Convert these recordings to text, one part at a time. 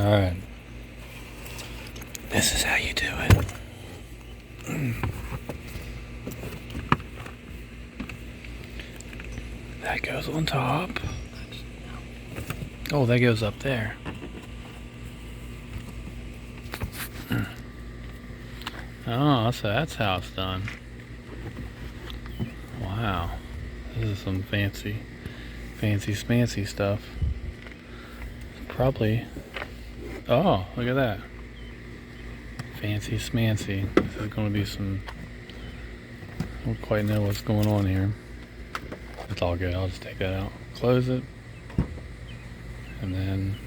Alright. This is how you do it. That goes on top. Oh, that goes up there. Oh, so that's how it's done. Wow. This is some fancy smancy stuff. Probably. Oh, look at that. Fancy smancy. This is going to be some... I don't quite know what's going on here. It's all good. I'll just take that out. Close it. And then...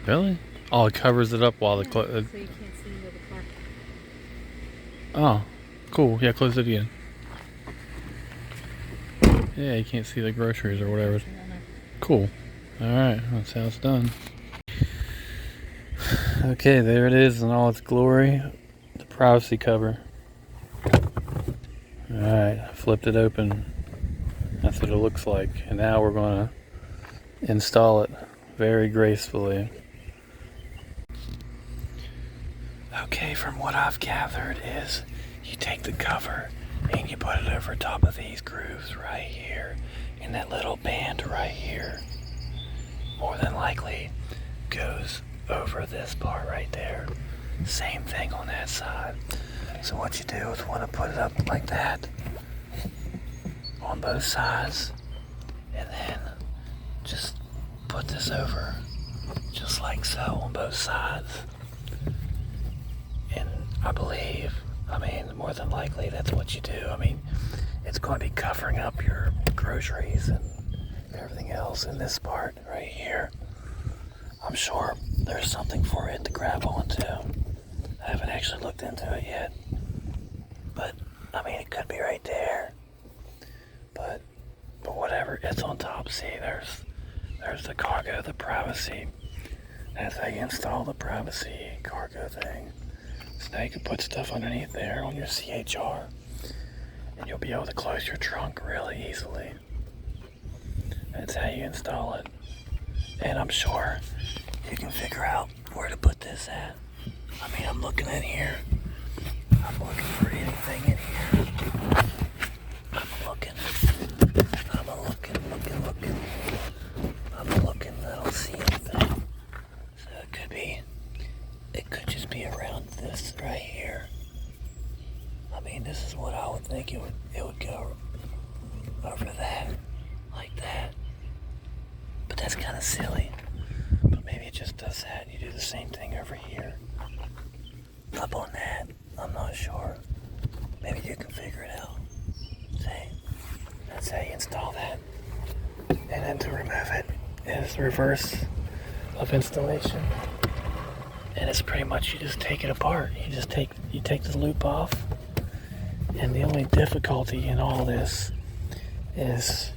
Really? Oh, it covers it up while the... So you can't see where the car... Oh, cool. Yeah, close it again. Yeah, you can't see the groceries or whatever. Cool. Alright, that's how it's done. Okay, there it is in all its glory. The privacy cover. Alright, I flipped it open. That's what it looks like. And now we're going to install it very gracefully. Okay, from what I've gathered is you take the cover and you put it over top of these grooves right here and that little band right here. More than likely goes over this part right there. Same thing on that side. So what you do is want to put it up like that on both sides and then just put this over just like so on both sides. And I believe, more than likely that's what you do. It's going to be covering up your groceries and everything else in this part right here. I'm sure there's something for it to grab onto. I haven't actually looked into it yet. But, it could be right there. But whatever, it's on top. See, there's the cargo, the privacy. That's how you install the privacy cargo thing. So now you can put stuff underneath there on your CHR. And you'll be able to close your trunk really easily. That's how you install it. And I'm sure you can figure out where to put this at. I'm looking in here. I'm looking for anything in here. I'm looking. I don't see anything. So it could just be around this right here. This is what I would think it would go over that, like that. But that's kind of silly. But maybe it just does that. You do the same thing over here. Up on that. I'm not sure. Maybe you can figure it out. See? That's how you install that. And then to remove it is the reverse of installation. And it's pretty much you just take it apart. You take the loop off. And the only difficulty in all this is